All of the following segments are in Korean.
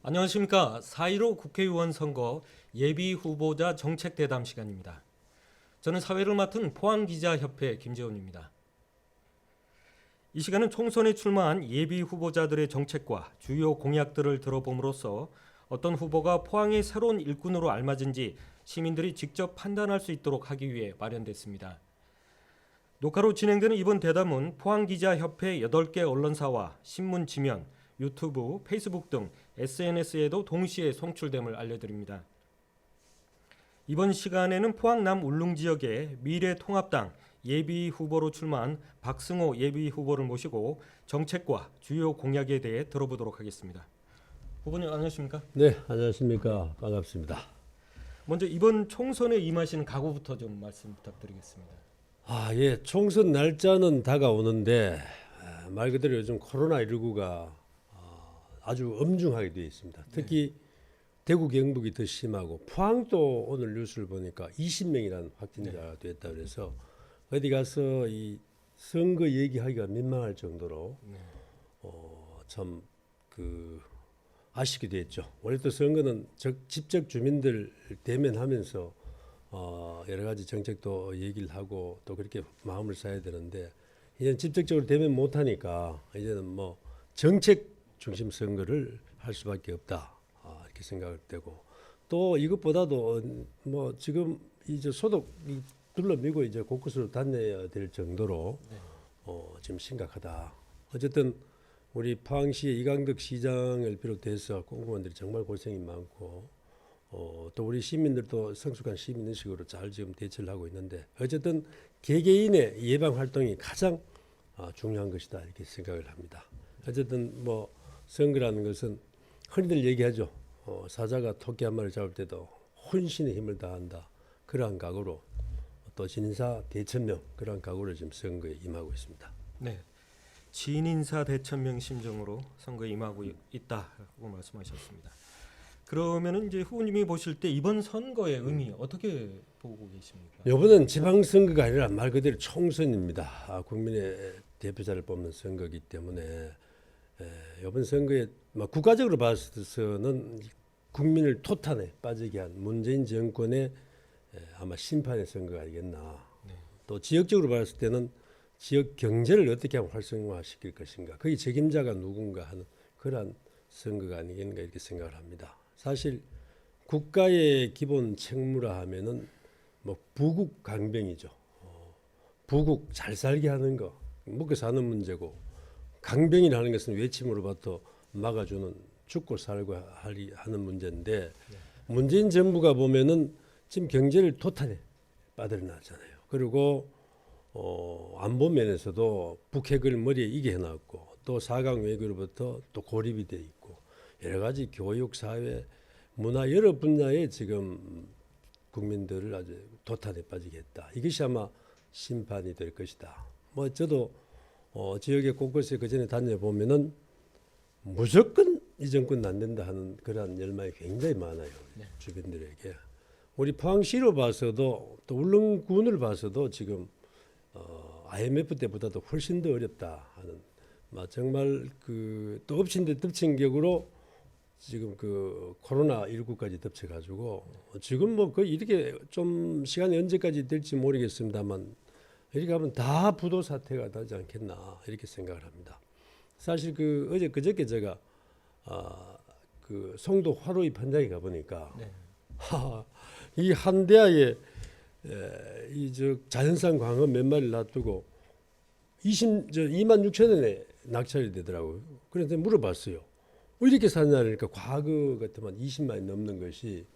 안녕하십니까. 4.15 국회의원 선거 예비 후보자 정책 대담 시간입니다. 저는 사회를 맡은 포항기자협회 김재훈입니다. 이 시간은 총선에 출마한 예비 후보자들의 정책과 주요 공약들을 들어봄으로써 어떤 후보가 포항의 새로운 일꾼으로 알맞은지 시민들이 직접 판단할 수 있도록 하기 위해 마련됐습니다. 녹화로 진행되는 이번 대담은 포항기자협회 8개 언론사와 신문 지면, 유튜브, 페이스북 등 SNS에도 동시에 송출됨을 알려드립니다. 이번 시간에는 포항 남 울릉 지역의 미래통합당 예비 후보로 출마한 박승호 예비 후보를 모시고 정책과 주요 공약에 대해 들어보도록 하겠습니다. 후보님 안녕하십니까? 네, 안녕하십니까. 반갑습니다. 먼저 이번 총선에 임하시는 각오부터 좀 말씀 부탁드리겠습니다. 예, 총선 날짜는 다가오는데 말 그대로 요즘 코로나19가 아주 엄중하게 되어 있습니다. 특히 대구 경북이 더 심하고 포항도 오늘 뉴스를 보니까 20명이라는 확진자가 됐다 그래서 어디 가서 이 선거 얘기하기가 민망할 정도로 참 아쉽게 됐죠. 원래 또 선거는 직접 주민들 대면하면서 여러 가지 정책도 얘기를 하고 또 그렇게 마음을 쌓아야 되는데 이제는 직접적으로 대면 못하니까 이제는 뭐 정책 중심 선거를 할 수밖에 없다 이렇게 생각을 되고 또 이것보다도 뭐 지금 이제 소독이 둘러미고 이제 곳곳으로 다녀야 될 정도로 지금 심각하다. 어쨌든 우리 포항시의 이강덕 시장을 비롯해서 공무원들이 정말 고생이 많고 또 우리 시민들도 성숙한 시민의식으로 잘 지금 대처를 하고 있는데 어쨌든 개개인의 예방 활동이 가장 중요한 것이다 이렇게 생각을 합니다. 어쨌든 뭐 선거라는 것은 흔히들 얘기하죠. 사자가 토끼 한 마리 잡을 때도 혼신의 힘을 다한다. 그러한 각오로 또 진인사 대천명 그러한 각오로 지금 선거에 임하고 있습니다. 네, 진인사 대천명 심정으로 선거에 임하고 있다고 말씀하셨습니다. 그러면은 이제 후보님이 보실 때 이번 선거의 의미 어떻게 보고 계십니까? 이번엔 지방선거가 아니라 말 그대로 총선입니다. 국민의 대표자를 뽑는 선거이기 때문에 이번 선거에 국가적으로 봐서는 국민을 토탄에 빠지게 한 문재인 정권의 아마 심판의 선거가 아니겠나. 또 지역적으로 봤을 때는 지역 경제를 어떻게 하면 활성화시킬 것인가. 거기 책임자가 누군가 하는 그러한 선거가 아니겠는가 이렇게 생각을 합니다. 사실 국가의 기본 책무라 하면은 뭐 부국 강병이죠. 부국 잘 살게 하는 거, 먹고 사는 문제고 강병이라는 것은 외침으로부터 막아주는 죽고 살고 하는 문제인데 문재인 정부가 보면은 지금 경제를 토탄에 빠들어놨잖아요. 그리고 안보 면에서도 북핵을 머리에 이게 해놨고 또 4강 외교로부터 또 고립이 돼 있고 여러 가지 교육, 사회, 문화 여러 분야에 지금 국민들을 아주 도탄에 빠지게 했다. 이것이 아마 심판이 될 것이다. 뭐 저도 지역의 곳곳에 그 전에 다녀보면은 무조건 이 정권 안 된다 하는 그러한 열망이 굉장히 많아요. 주변들에게. 우리 포항시로 봐서도 또 울릉군을 봐서도 지금 IMF 때보다도 훨씬 더 어렵다 하는 정말 또 엎친 데 덮친 격으로 지금 코로나19까지 덮쳐가지고 지금 뭐 거의 이렇게 좀 시간이 언제까지 될지 모르겠습니다만 이렇게 하면 다 부도 사태가 나지 않겠나 이렇게 생각을 합니다. 사실 어제 그저께 제가 송도 화로입 현장에 가보니까 이 한대야에 자연산 광어 몇 마리를 놔두고 26,000원에 낙찰이 되더라고요. 그래서 물어봤어요. 왜 이렇게 사냐 그러니까 과거 같으면 20만 원 넘는 것이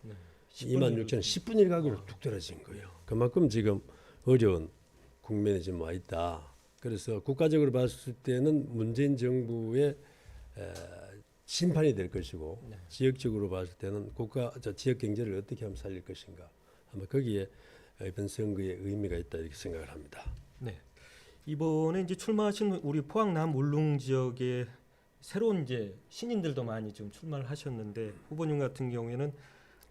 26,000원 10분의 1 가격으로 뚝 떨어진 거예요. 그만큼 지금 어려운 국면에 지금 와 있다. 그래서 국가적으로 봤을 때는 문재인 정부의 심판이 될 것이고 지역적으로 봤을 때는 지역 경제를 어떻게 하면 살릴 것인가. 아마 거기에 이번 선거의 의미가 있다 이렇게 생각을 합니다. 네, 이번에 이제 출마하신 우리 포항 남 울릉 지역의 새로운 이제 신인들도 많이 좀 출마를 하셨는데 후보님 같은 경우에는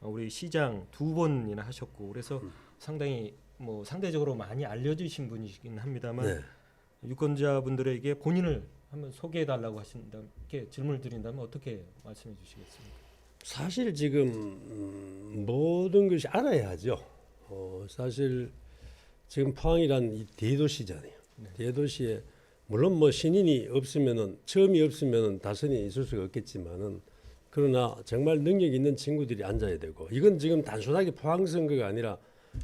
우리 시장 2번이나 하셨고 그래서 상당히 뭐 상대적으로 많이 알려주신 분이시긴 합니다만 유권자분들에게 본인을 한번 소개해달라고 하신다 이렇게 질문을 드린다면 어떻게 말씀해 주시겠습니까? 사실 지금 모든 것이 알아야 하죠. 사실 지금 포항이란 이 대도시잖아요. 네. 대도시에 물론 뭐 신인이 없으면은 처음이 없으면은 다선이 있을 수가 없겠지만은 그러나 정말 능력 있는 친구들이 앉아야 되고 이건 지금 단순하게 포항 선거가 아니라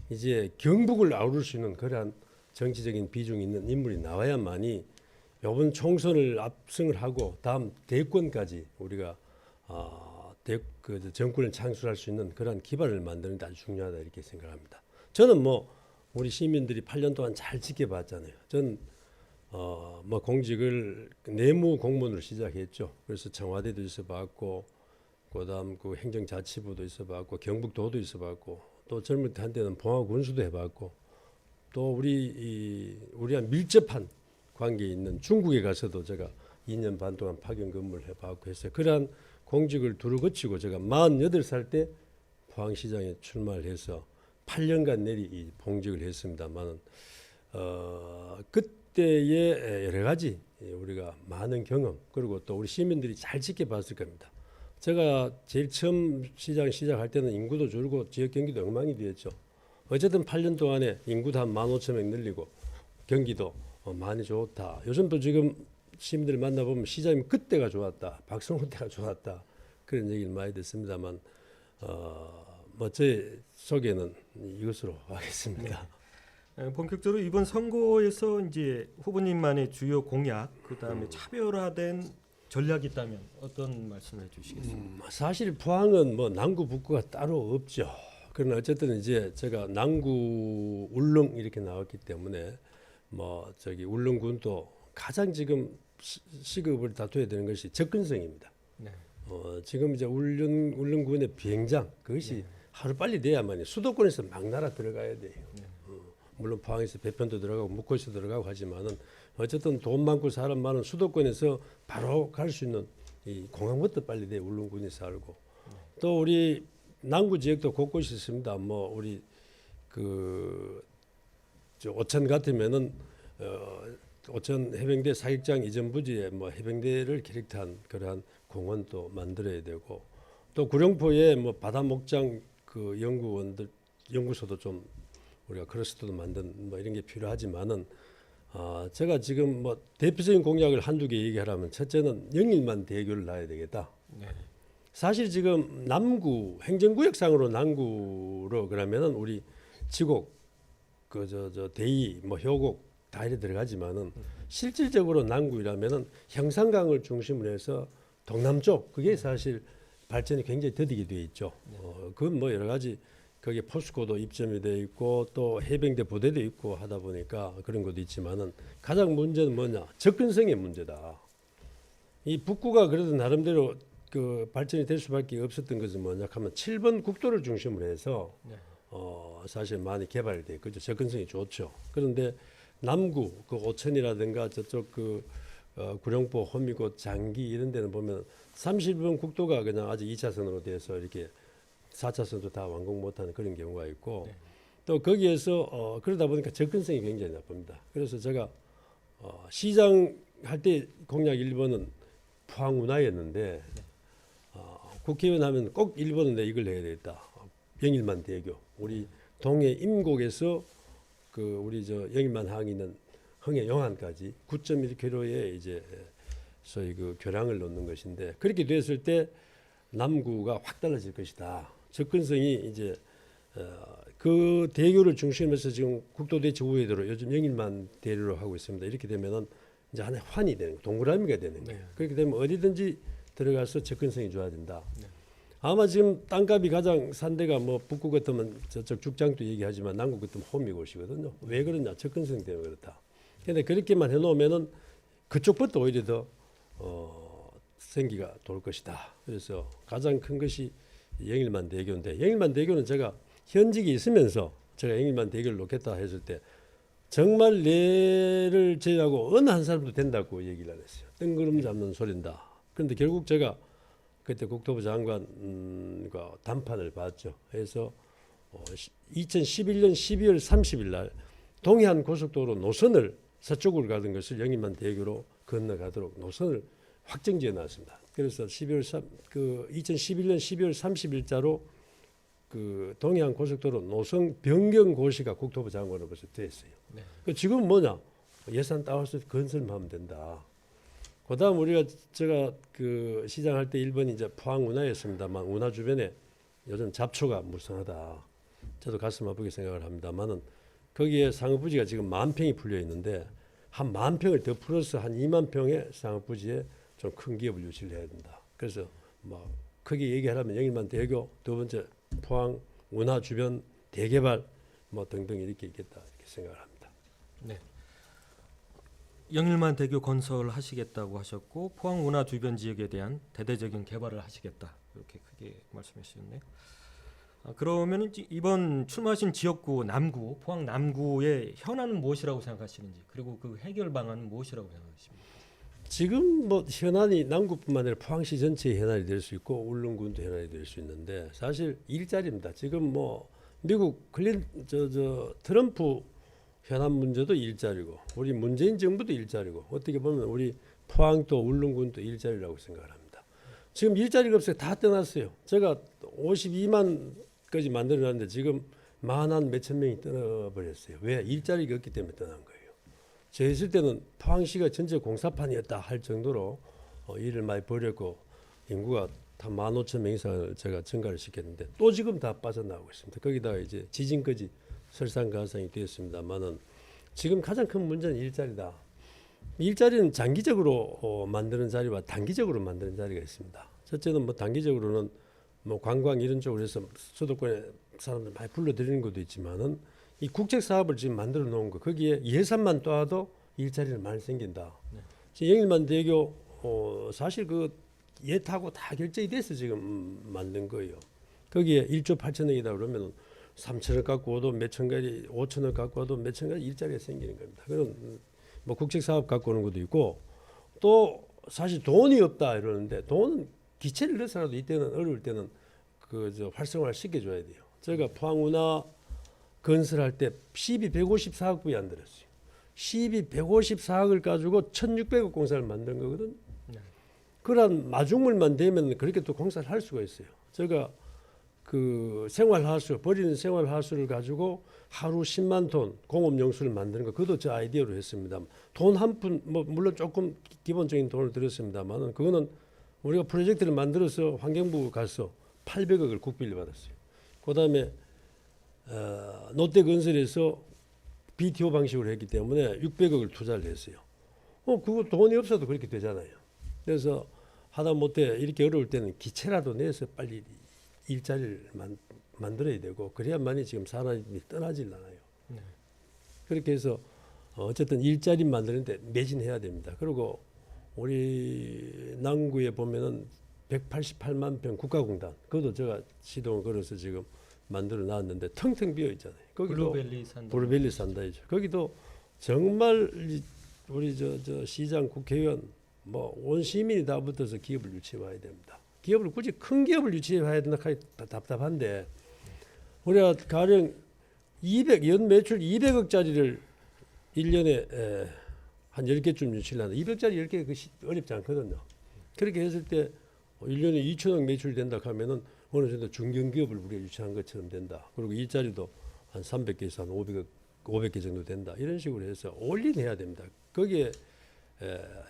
이제 경북을 아우를 수 있는 그러한 정치적인 비중이 있는 인물이 나와야만이 이번 총선을 압승을 하고 다음 대권까지 우리가 그 정권을 창출할 수 있는 그런 기반을 만드는 데 아주 중요하다 이렇게 생각합니다. 저는 뭐 우리 시민들이 8년 동안 잘 지켜봤잖아요. 전 뭐 공직을 내무 공무원으로 시작했죠. 그래서 청와대도 있어봤고, 그다음 그 행정자치부도 있어봤고, 경북도도 있어봤고, 또 젊을 때 한때는 봉화군수도 해봤고, 또 우리랑 밀접한 관계에 있는 중국에 가서도 제가 2년 반 동안 파견 근무를 해봤고 해서 그러한 공직을 두루 거치고 제가 48살 때 포항시장에 출마를 해서 8년간 내리 이 봉직을 했습니다만은 그때의 여러 가지 우리가 많은 경험 그리고 또 우리 시민들이 잘 지켜봤을 겁니다. 제가 제일 처음 시작할 때는 인구도 줄고 지역 경기도 엉망이 되었죠. 어쨌든 8년 동안에 인구도 한 15,000명 늘리고 경기도 많이 좋다. 요즘도 지금 시민들 만나보면 시장님 그때가 좋았다. 박성호 때가 좋았다. 그런 얘기를 많이 듣습니다만 뭐 제 소개는 이것으로 하겠습니다. 본격적으로 이번 선거에서 이제 후보님만의 주요 공약, 그다음에 차별화된 전략이 있다면 어떤 말씀을 해주시겠습니까? 사실 포항은 뭐 남구 북구가 따로 없죠. 그러나 어쨌든 이제 제가 남구 울릉 이렇게 나왔기 때문에 뭐 저기 울릉군도 가장 지금 시급을 다퉈야 되는 것이 접근성입니다. 네. 지금 이제 울릉군의 비행장 그것이 하루 빨리 돼야만이 수도권에서 막 날아 들어가야 돼요. 물론 포항에서 배편도 들어가고 묵고에서 들어가고 하지만은 어쨌든 돈 많고 사람 많은 수도권에서 바로 갈 수 있는 이 공항부터 빨리 돼 울릉군이 살고 또 우리 남구 지역도 곳곳이 있습니다. 뭐 우리 저 오천 같으면은 오천 해병대 사격장 이전 부지에 뭐 해병대를 캐릭터한 그러한 공원도 만들어야 되고 또 구룡포에 뭐 바다 목장 그 연구소도 좀 우리가 크러스터도 만든 뭐 이런 게 필요하지만은 제가 지금 뭐 대표적인 공약을 한두 개 얘기하라면 첫째는 영일만 대교를 놔야 되겠다. 네. 사실 지금 남구 행정구역상으로 남구로 그러면은 우리 지곡 저 대이 뭐 효곡 다 이래 들어가지만은 실질적으로 남구이라면은 형산강을 중심으로 해서 동남쪽 그게 사실 발전이 굉장히 더디게 되어 있죠. 그건 뭐 여러 가지 거기에 포스코도 입점이 되어 있고 또 해병대 부대도 있고 하다 보니까 그런 것도 있지만은 가장 문제는 뭐냐 접근성의 문제다. 이 북구가 그래도 나름대로 그 발전이 될 수밖에 없었던 것은 뭐냐 하면 7번 국도를 중심으로 해서 사실 많이 개발이 돼 그죠. 접근성이 좋죠. 그런데 남구 그 오천이라든가 저쪽 구룡포 호미곶 장기 이런 데는 보면 30번 국도가 그냥 아직 2차선으로 돼서 이렇게 4차선도 다 완공 못하는 그런 경우가 있고 또 거기에서 그러다 보니까 접근성이 굉장히 나쁩니다. 그래서 제가 시장 할 때 공약 1번은 포항 운하였는데 국회의원 하면 꼭 1번은 내 이걸 해야 되겠다. 영일만 대교 우리 동해 임곡에서 그 우리 저 영일만 항이 있는 흥해 영안까지 9.1km의 이제 소위 그 교량을 놓는 것인데 그렇게 됐을 때 남구가 확 달라질 것이다. 접근성이 이제 그 대교를 중심으로 해서 지금 국도대체 우회도로 요즘 영일만 대로로 하고 있습니다. 이렇게 되면은 이제 하나의 환이 되는 동그라미가 되는 거예요. 그렇게 되면 어디든지 들어가서 접근성이 좋아진다. 아마 지금 땅값이 가장 산 데가 뭐 북구 같으면 저쪽 죽장도 얘기하지만 남구 같으면 호미곶이거든요. 왜 그러냐? 접근성 때문에 그렇다. 근데 그렇게만 해놓으면은 그쪽부터 오히려 더 생기가 돌 것이다. 그래서 가장 큰 것이 영일만 대교인데 영일만 대교는 제가 현직이 있으면서 제가 영일만 대교를 놓겠다 했을 때 정말 내를 제외하고 어느 한 사람도 된다고 얘기를 안 했어요. 뜬구름 잡는 소린다. 그런데 결국 제가 그때 국토부 장관과 담판을 봤죠. 그래서 2011년 12월 30일 날 동해안 고속도로 노선을 서쪽으로 가던 것을 영일만 대교로 건너가도록 노선을 확정지어 놨습니다. 그래서 2011년 12월 30일자로 그 동해안 고속도로 노선 변경 고시가 국토부 장관으로 벌써 됐어요. 네. 그 지금 뭐냐? 예산 따와서 건설만 하면 된다. 그다음 우리가 제가 그 시장할 때 1번이 이제 포항 운하였습니다만 운하 주변에 요즘 잡초가 무성하다. 저도 가슴 아프게 생각을 합니다만은 거기에 상업부지가 지금 10,000평이 풀려 있는데 한 10,000평을 더 풀어서 한 2만 평의 상업부지에 좀 큰 기업을 유치를 해야 된다. 그래서 뭐 크게 얘기하려면 영일만 대교, 두 번째 포항 운하 주변 대개발 뭐 등등 이렇게 있겠다 이렇게 생각을 합니다. 네. 영일만 대교 건설하시겠다고 하셨고 포항 운하 주변 지역에 대한 대대적인 개발을 하시겠다 이렇게 크게 말씀해 주셨네요. 그러면 이번 출마하신 지역구 남구 포항 남구의 현안은 무엇이라고 생각하시는지 그리고 그 해결 방안은 무엇이라고 생각하십니까? 지금 뭐 현안이 남구뿐만 아니라 포항시 전체의 현안이 될 수 있고 울릉군도 현안이 될 수 있는데 사실 일자리입니다. 지금 뭐 미국 트럼프 현안 문제도 일자리고 우리 문재인 정부도 일자리고 어떻게 보면 우리 포항도 울릉군도 일자리라고 생각을 합니다. 지금 일자리가 없어요. 다 떠났어요. 제가 52만까지 만들어놨는데 지금 만한 몇천 명이 떠나버렸어요. 왜? 일자리가 없기 때문에 떠난 거예요. 저 있을 때는 포항시가 전체 공사판이었다 할 정도로 일을 많이 벌였고 인구가 한 15,000명 이상을 제가 증가를 시켰는데 또 지금 다 빠져나오고 있습니다. 거기다가 이제 지진까지 설상가상이 되었습니다만은 지금 가장 큰 문제는 일자리다. 일자리는 장기적으로 만드는 자리와 단기적으로 만드는 자리가 있습니다. 첫째는 뭐 단기적으로는 뭐 관광 이런 쪽으로 해서 수도권에 사람들 많이 불러들이는 것도 있지만은 이 국책 사업을 지금 만들어 놓은 거 거기에 예산만 떠도 일자리는 많이 생긴다. 네. 지금 영일만 대교 사실 그 예타고 다 결정이 돼서 지금 만든 거예요. 거기에 1조 8천억이다 그러면 3천억 갖고 와도 몇천 가지, 5천억 갖고 와도 몇천 가지 일자리가 생기는 겁니다. 그런 뭐 국책 사업 갖고 오는 것도 있고 또 사실 돈이 없다 이러는데 돈은 기체를 넣어서라도 이때는 어려울 때는 그 활성화를 시켜줘야 돼요. 저희가 포항운하 건설할 때 시비 154억 불이 안 들었어요. 시비 154억을 가지고 1,600억 공사를 만든 거거든. 네. 그런 마중물만 되면 그렇게 또 공사를 할 수가 있어요. 제가 그 생활하수 버리는 생활하수를 가지고 하루 10만 톤 공업용수를 만드는 거 그것도 저 아이디어로 했습니다. 돈 한 푼 뭐 물론 조금 기본적인 돈을 들였습니다만은 그거는 우리가 프로젝트를 만들어서 환경부 가서 800억을 국비를 받았어요. 그다음에 롯데건설에서 BTO 방식으로 했기 때문에 600억을 투자를 했어요. 그거 돈이 없어도 그렇게 되잖아요. 그래서 하다못해 이렇게 어려울 때는 기체라도 내서 빨리 일자리를 만들어야 되고 그래야만이 지금 사람이 떠나질 않아요. 네. 그렇게 해서 어쨌든 일자리 만드는데 매진해야 됩니다. 그리고 우리 남구에 보면은 188만 평 국가공단 그것도 제가 시동을 걸어서 지금 만들어 놨는데 텅텅 비어 있잖아요. 거기도 블루벨리 산다이죠. 거기도 정말 우리 저 시장 국회의원 뭐 온 시민이 다 붙어서 기업을 유치해야 됩니다. 기업을 굳이 큰 기업을 유치해야 된다 하기 답답한데 우리가 가령 연 매출 200억짜리를 1년에 한 10개쯤 유치를 하는데 200짜리 10개 어렵지 않거든요. 그렇게 했을 때 1년에 2천억 매출 된다 하면은 어느 정도 중견기업을 우리가 유치한 것처럼 된다. 그리고 일자리도 한 300개에서 한 500개 정도 된다. 이런 식으로 해서 올인해야 됩니다. 거기에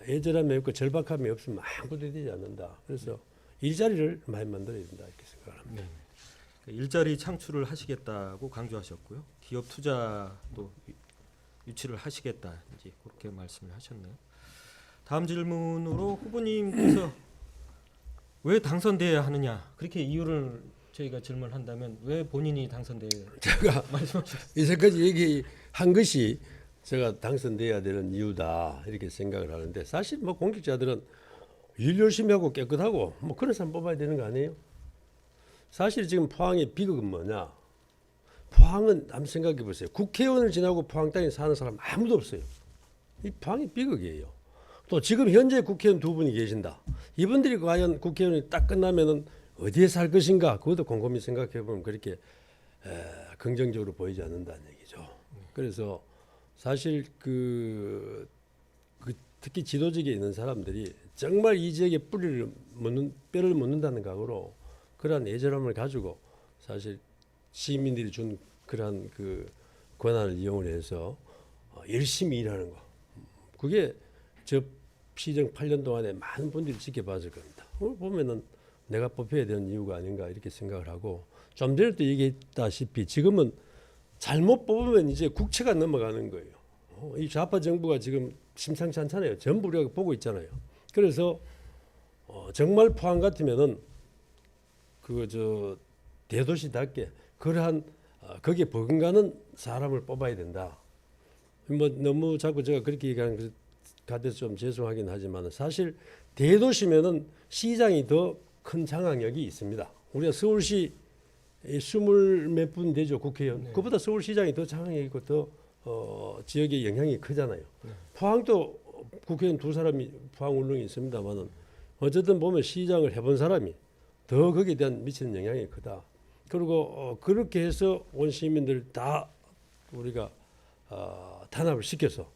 애절함이 없고 절박함이 없으면 아무것도 되지 않는다. 그래서 일자리를 많이 만들어야 된다 이렇게 생각합니다. 네. 일자리 창출을 하시겠다고 강조하셨고요. 기업 투자도 유치를 하시겠다 이제 그렇게 말씀을 하셨네요. 다음 질문으로 후보님께서 왜 당선돼야 하느냐 그렇게 이유를 저희가 질문한다면 왜 본인이 당선돼야 제가 말씀하셨어요. 이제까지 얘기한 것이 제가 당선돼야 되는 이유다 이렇게 생각을 하는데 사실 뭐 공직자들은 일 열심히 하고 깨끗하고 뭐 그런 사람 뽑아야 되는 거 아니에요? 사실 지금 포항의 비극은 뭐냐? 포항은 한번 생각해 보세요. 국회의원을 지나고 포항 땅에 사는 사람 아무도 없어요. 이 포항이 비극이에요. 또 지금 현재 국회의원 두 분이 계신다. 이분들이 과연 국회의원이 딱 끝나면은 어디에 살 것인가? 그것도 곰곰이 생각해 보면 그렇게 긍정적으로 보이지 않는다는 얘기죠. 그래서 사실 그 특히 지도직에 있는 사람들이 정말 이 지역에 뼈를 묻는다는 각오로 그러한 애절함을 가지고 사실 시민들이 준 그러한 그 권한을 이용을 해서 열심히 일하는 거. 그게 저 시정 8년 동안에 많은 분들이 지켜봤을 겁니다. 보면은 내가 뽑혀야 되는 이유가 아닌가 이렇게 생각을 하고 좀 전에 또 얘기했다시피 지금은 잘못 뽑으면 이제 국채가 넘어가는 거예요. 이 좌파 정부가 지금 심상치 않잖아요. 전부 우리가 보고 있잖아요. 그래서 정말 포항 같으면은 대도시답게 그러한 거기에 버금가는 사람을 뽑아야 된다. 뭐 너무 자꾸 제가 그렇게 얘기하는 것 같아서 좀 죄송하긴 하지만 사실 대도시면은 시장이 더 큰 장악력이 있습니다. 우리가 서울시 20몇 분 되죠 국회의원. 네. 그보다 서울시장이 더 장악력이 있고 더 지역의 영향이 크잖아요. 네. 포항도 국회의원 두 사람이 포항 울릉이 있습니다만은 어쨌든 보면 시장을 해본 사람이 더 거기에 대한 미치는 영향이 크다. 그리고 그렇게 해서 온 시민들 다 우리가 단합을 시켜서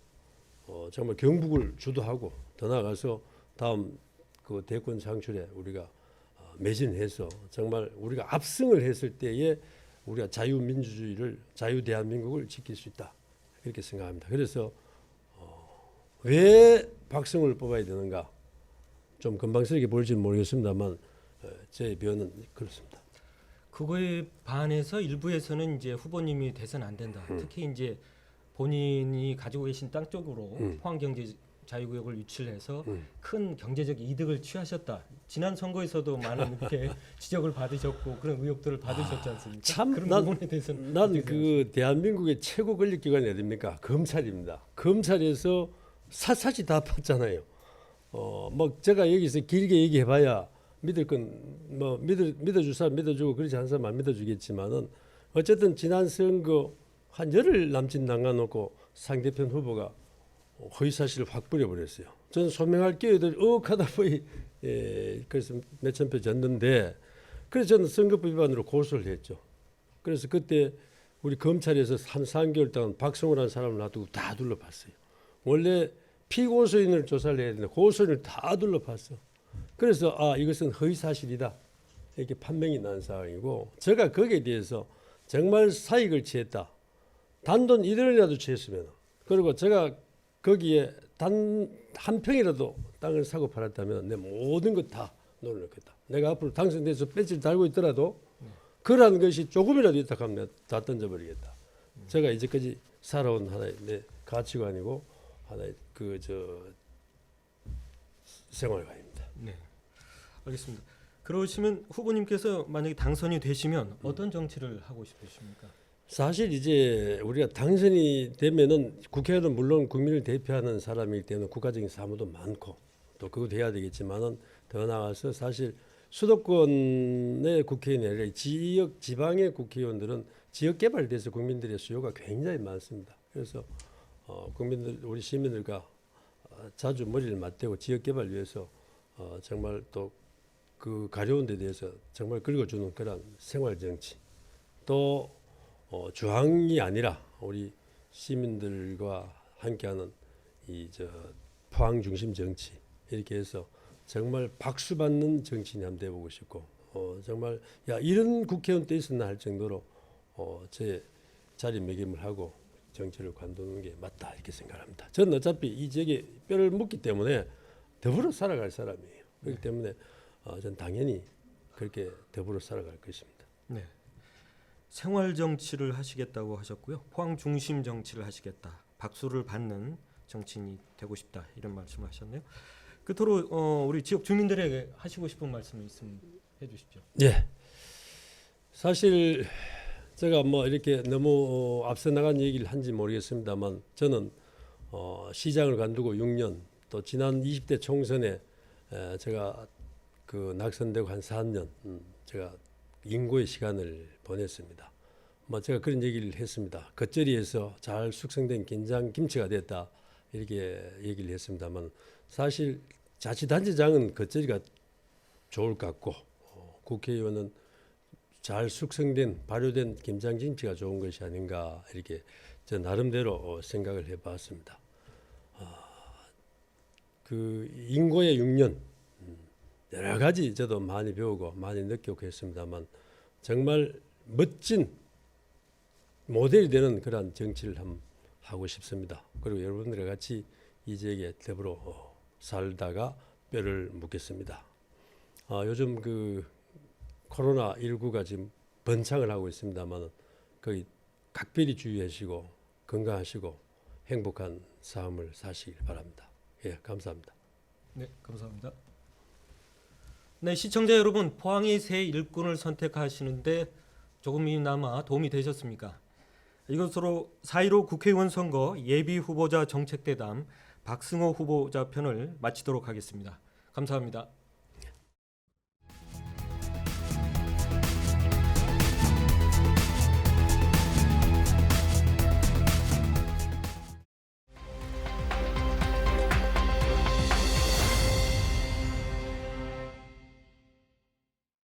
정말 경북을 주도하고 더 나아가서 다음 그 대권 창출에 우리가 매진해서 정말 우리가 압승을 했을 때에 우리가 자유민주주의를 자유대한민국을 지킬 수 있다 이렇게 생각합니다. 그래서 왜 박성을 뽑아야 되는가 좀 건방스럽게 보일지는 모르겠습니다만 제 변은 그렇습니다. 그거에 반해서 일부에서는 이제 후보님이 돼서는 안 된다. 특히 이제 본인이 가지고 계신 땅 쪽으로 포항경제 자유구역을 유치를 해서 큰 경제적 이득을 취하셨다. 지난 선거에서도 많은 이렇게 지적을 받으셨고 그런 의혹들을 받으셨지 않습니까? 참 그런 부분에 대해서는 난 그 대한민국의 최고 권력기관이 어딥니까? 검찰입니다. 검찰에서 사사시 다 봤잖아요. 뭐 제가 여기서 길게 얘기해봐야 믿을 건 뭐 믿어줄 사람 믿어주고 그렇지 않은 사람 안 믿어주겠지만은 어쨌든 지난 선거 한 열흘 남짓 남겨놓고 상대편 후보가 허위사실을 확 뿌려버렸어요. 저는 소명할 기회들 하다 보니 그래서 몇천 표 졌는데 그래서 저는 선거법 위반으로 고소를 했죠. 그래서 그때 우리 검찰에서 한 3개월 동안 박성호라는 사람을 놔두고 다 둘러봤어요. 원래 피고소인을 조사를 해야 되는데 고소인을 다 둘러봤어. 그래서 이것은 허위사실이다 이렇게 판명이 난 상황이고 제가 거기에 대해서 정말 사익을 취했다. 단돈 1원이라도 취했으면 그리고 제가 거기에 단 한 평이라도 땅을 사고 팔았다면 내 모든 것 다 놓아놓겠다. 내가 앞으로 당선돼서 배지를 달고 있더라도 그러한 것이 조금이라도 있다 하면 내가 다 던져버리겠다. 제가 이제까지 살아온 하나의 내 가치관이고 하나의 생활관입니다. 네, 알겠습니다. 그러시면 후보님께서 만약에 당선이 되시면 어떤 정치를 하고 싶으십니까? 사실 이제 우리가 당선이 되면은 국회의원은 물론 국민을 대표하는 사람이기 때문에 국가적인 사무도 많고 또 그것도 해야 되겠지만은 더 나아가서 사실 수도권의 국회의원이 아니라 지역 지방의 국회의원들은 지역 개발돼서 국민들의 수요가 굉장히 많습니다. 그래서 국민들 우리 시민들과 자주 머리를 맞대고 지역 개발 위해서 정말 또 그 가려운 데 대해서 정말 긁어주는 그런 생활 정치 또 중앙이 아니라 우리 시민들과 함께하는 포항 중심 정치 이렇게 해서 정말 박수 받는 정치인이 한번 돼보고 싶고 정말 이런 국회의원 때 있었나 할 정도로 제 자리매김을 하고 정치를 관두는 게 맞다 이렇게 생각합니다. 저는 어차피 이 지역에 뼈를 묻기 때문에 더불어 살아갈 사람이에요. 그렇기 때문에 저는 당연히 그렇게 더불어 살아갈 것입니다. 네. 생활 정치를 하시겠다고 하셨고요. 포항 중심 정치를 하시겠다. 박수를 받는 정치인이 되고 싶다. 이런 말씀을 하셨네요. 끝으로 우리 지역 주민들에게 하시고 싶은 말씀이 있으면 해주십시오. 예. 사실 제가 뭐 이렇게 너무 앞서 나간 얘기를 한지 모르겠습니다만 저는 시장을 관두고 6년 또 지난 20대 총선에 제가 그 낙선되고 한 4년 제가 인고의 시간을 보냈습니다. 뭐 제가 그런 얘기를 했습니다. 겉절이에서 잘 숙성된 김장 김치가 됐다 이렇게 얘기를 했습니다만 사실 자치단체장은 겉절이가 좋을 것 같고 국회의원은 잘 숙성된 발효된 김장 김치가 좋은 것이 아닌가 이렇게 저 나름대로 생각을 해봤습니다. 그 인고의 6년 여러 가지 저도 많이 배우고 많이 느끼고 했습니다만 정말 멋진 모델이 되는 그러한 정치를 하고 싶습니다. 그리고 여러분들과 같이 이 지역에 더불어 살다가 뼈를 묻겠습니다. 요즘 그 코로나 19가 지금 번창을 하고 있습니다만 거기 각별히 주의하시고 건강하시고 행복한 삶을 사시길 바랍니다. 예, 감사합니다. 네, 감사합니다. 네, 시청자 여러분, 포항의 새 일꾼을 선택하시는데 조금이나마 도움이 되셨습니까? 이것으로 4.15 국회의원 선거 예비 후보자 정책대담 박승호 후보자 편을 마치도록 하겠습니다. 감사합니다.